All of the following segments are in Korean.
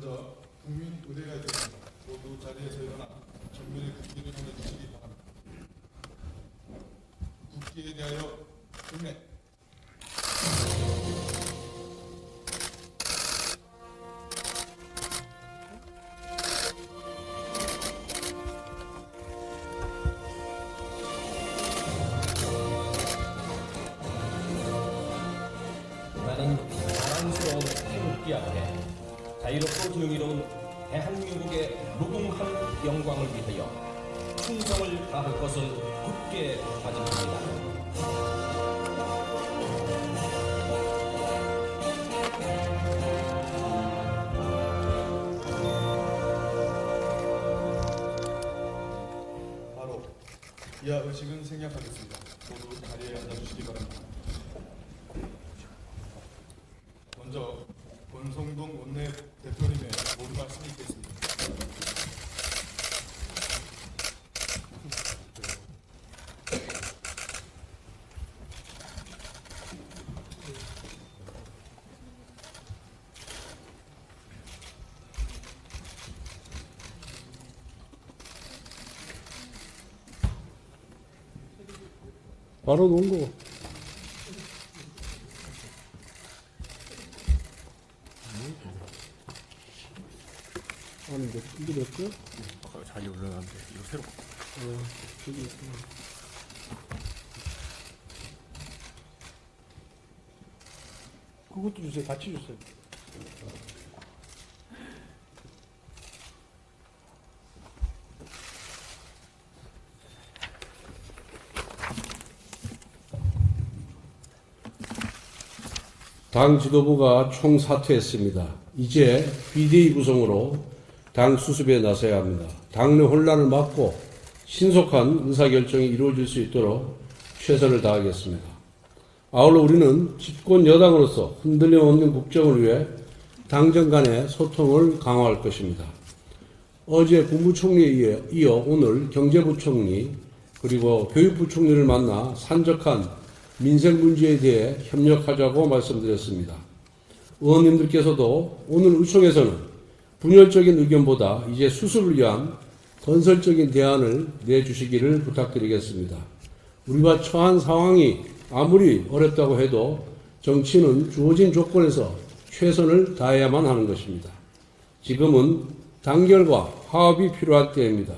먼저 국민의대가 되겠습니다. 모두 자리에서 일어나 정면의 국기를 보내주시기 바랍니다. 국기에 대하여 국내 나는 자랑스러운 태극기 앞에 자유롭고 정의로운 대한민국의 무궁한 영광을 위하여 충성을 다할 것을 굳게 다짐합니다. 바로 이하 의식은 생략하겠습니다. 모두 자리에 앉아주시기 바랍니다. 먼저 권성동 원내대표님의 모두 말씀이 있겠습니다. 바로 놓은 거. 아니, 이게 몇 개? 아까 자기 올려놨는데 이거 새로 저기 있구나. 그것도 주세요. 같이 주세요. 당 지도부가 총사퇴했습니다. 이제 비대위 구성으로 당 수습에 나서야 합니다. 당내 혼란을 막고 신속한 의사결정이 이루어질 수 있도록 최선을 다하겠습니다. 아울러 우리는 집권 여당으로서 흔들림 없는 국정을 위해 당정 간의 소통을 강화할 것입니다. 어제 국무총리에 이어 오늘 경제부총리 그리고 교육부총리를 만나 산적한 민생 문제에 대해 협력하자고 말씀드렸습니다. 의원님들께서도 오늘 의총에서는 분열적인 의견보다 이제 수습을 위한 건설적인 대안을 내주시기를 부탁드리겠습니다. 우리가 처한 상황이 아무리 어렵다고 해도 정치는 주어진 조건에서 최선을 다해야만 하는 것입니다. 지금은 단결과 화합이 필요할 때입니다.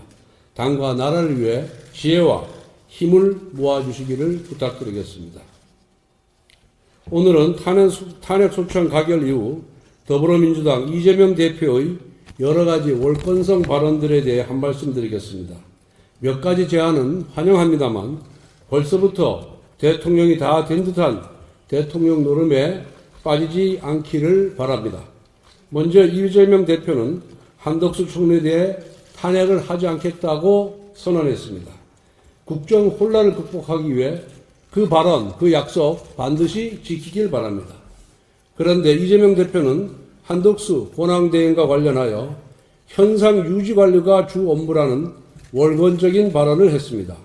당과 나라를 위해 지혜와 힘을 모아주시기를 부탁드리겠습니다. 오늘은 탄핵 소추안 가결 이후 더불어민주당 이재명 대표의 여러 가지 월권성 발언들에 대해 한 말씀 드리겠습니다. 몇 가지 제안은 환영합니다만 벌써부터 대통령이 다 된 듯한 대통령 노름에 빠지지 않기를 바랍니다. 먼저 이재명 대표는 한덕수 총리에 대해 탄핵을 하지 않겠다고 선언했습니다. 국정 혼란을 극복하기 위해 그 발언, 그 약속 반드시 지키길 바랍니다. 그런데 이재명 대표는 한덕수 권한대행과 관련하여 현상 유지 관리가 주 업무라는 월권적인 발언을 했습니다.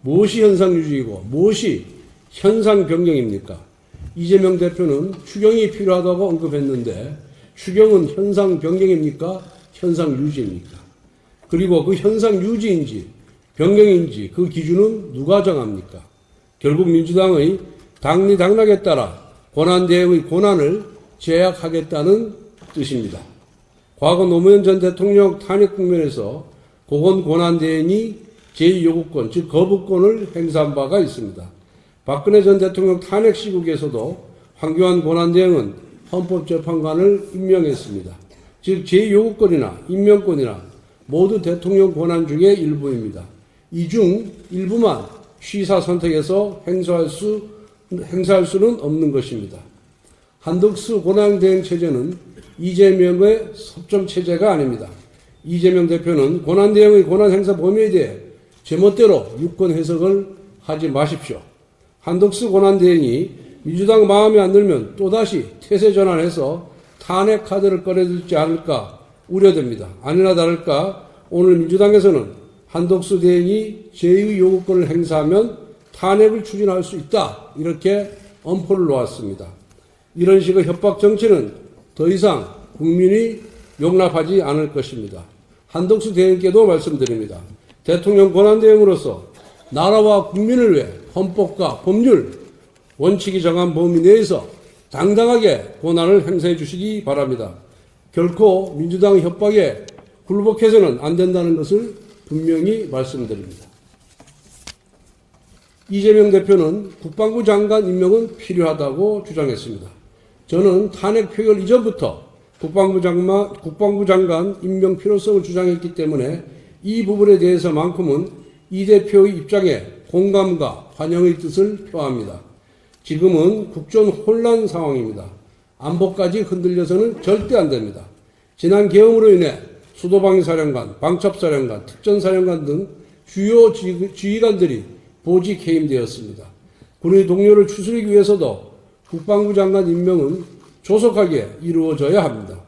무엇이 현상 유지이고 무엇이 현상 변경입니까? 이재명 대표는 추경이 필요하다고 언급했는데 추경은 현상 변경입니까? 현상 유지입니까? 그리고 그 현상 유지인지 변경인지 그 기준은 누가 정합니까? 결국 민주당의 당리당락에 따라 권한대행의 권한을 제약하겠다는 뜻입니다. 과거 노무현 전 대통령 탄핵 국면에서 고건 권한대행이 제2요구권, 즉 거부권을 행사한 바가 있습니다. 박근혜 전 대통령 탄핵 시국에서도 황교안 권한대행은 헌법재판관을 임명했습니다. 즉 제2요구권이나 임명권이나 모두 대통령 권한 중의 일부입니다. 이 중 일부만 취사 선택해서 행사할 수는 없는 것입니다. 한덕수 권한대행 체제는 이재명의 섭정 체제가 아닙니다. 이재명 대표는 권한대행의 권한 행사 범위에 대해 제멋대로 유권 해석을 하지 마십시오. 한덕수 권한대행이 민주당 마음에 안 들면 또다시 태세 전환해서 탄핵 카드를 꺼내들지 않을까 우려됩니다. 아니나 다를까 오늘 민주당에서는 한덕수 대행이 제2요구권을 행사하면 탄핵을 추진할 수 있다. 이렇게 엄포를 놓았습니다. 이런 식의 협박 정치는 더 이상 국민이 용납하지 않을 것입니다. 한덕수 대행께도 말씀드립니다. 대통령 권한대행으로서 나라와 국민을 위해 헌법과 법률, 원칙이 정한 범위 내에서 당당하게 권한을 행사해 주시기 바랍니다. 결코 민주당 협박에 굴복해서는 안 된다는 것을 분명히 말씀드립니다. 이재명 대표는 국방부 장관 임명은 필요하다고 주장했습니다. 저는 탄핵 표결 이전부터 국방부 장관 임명 필요성을 주장했기 때문에 이 부분에 대해서만큼은 이 대표의 입장에 공감과 환영의 뜻을 표합니다. 지금은 국정 혼란 상황입니다. 안보까지 흔들려서는 절대 안 됩니다. 지난 계엄으로 인해 수도방위사령관, 방첩사령관, 특전사령관 등 주요 지휘관들이 보직 해임되었습니다. 군의 동료를 추스르기 위해서도 국방부 장관 임명은 조속하게 이루어져야 합니다.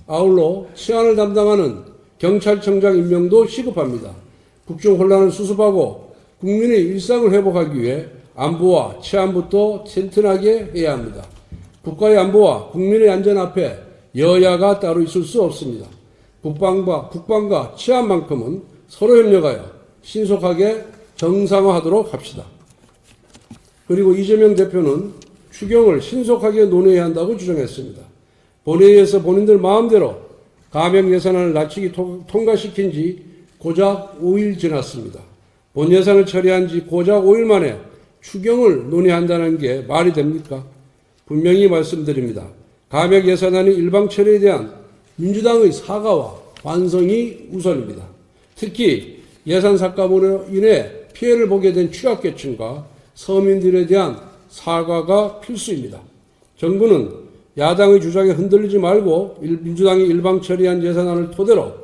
아울러 치안을 담당하는 경찰청장 임명도 시급합니다. 국정 혼란을 수습하고 국민의 일상을 회복하기 위해 안보와 치안부터 튼튼하게 해야 합니다. 국가의 안보와 국민의 안전 앞에 여야가 따로 있을 수 없습니다. 국방과 치안만큼은 서로 협력하여 신속하게 정상화하도록 합시다. 그리고 이재명 대표는 추경을 신속하게 논의해야 한다고 주장했습니다. 본회의에서 본인들 마음대로 감액 예산안을 낮추기 통과시킨 지 고작 5일 지났습니다. 본 예산을 처리한 지 고작 5일 만에 추경을 논의한다는 게 말이 됩니까? 분명히 말씀드립니다. 감액 예산안의 일방 처리에 대한 민주당의 사과와 반성이 우선입니다. 특히 예산 삭감으로 인해 피해를 보게 된 취약계층과 서민들에 대한 사과가 필수입니다. 정부는 야당의 주장에 흔들리지 말고 민주당이 일방 처리한 예산안을 토대로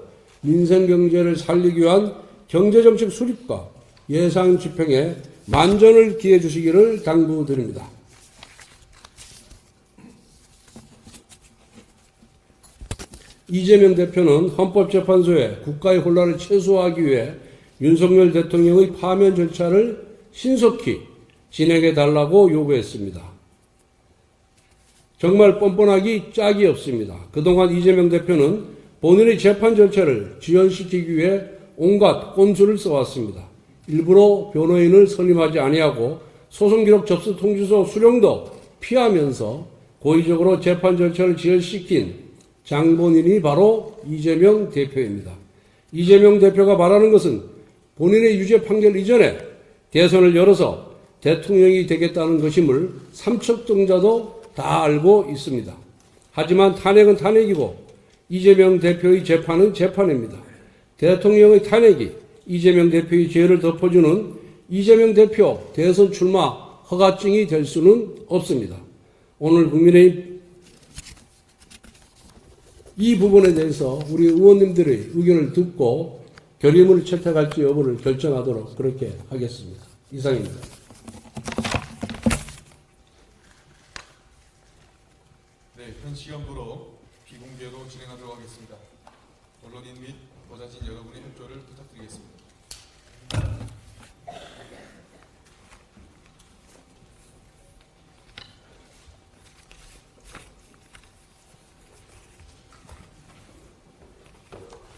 민생경제를 살리기 위한 경제정책 수립과 예산 집행에 만전을 기해 주시기를 당부드립니다. 이재명 대표는 헌법재판소에 국가의 혼란을 최소화하기 위해 윤석열 대통령의 파면 절차를 신속히 진행해달라고 요구했습니다. 정말 뻔뻔하기 짝이 없습니다. 그동안 이재명 대표는 본인의 재판 절차를 지연시키기 위해 온갖 꼼수를 써왔습니다. 일부러 변호인을 선임하지 아니하고 소송기록 접수 통지서 수령도 피하면서 고의적으로 재판 절차를 지연시킨 장본인이 바로 이재명 대표입니다. 이재명 대표가 말하는 것은 본인의 유죄 판결 이전에 대선을 열어서 대통령이 되겠다는 것임을 삼척동자도 다 알고 있습니다. 하지만 탄핵은 탄핵이고 이재명 대표의 재판은 재판입니다. 대통령의 탄핵이 이재명 대표의 죄를 덮어주는 이재명 대표 대선 출마 허가증이 될 수는 없습니다. 오늘 국민의힘 이 부분에 대해서 우리 의원님들의 의견을 듣고 결의문을 채택할지 여부를 결정하도록 그렇게 하겠습니다. 이상입니다. 네, 현 시간부로 비공개로 진행하도록 하겠습니다. 언론인 및 보좌진 여러분의 협조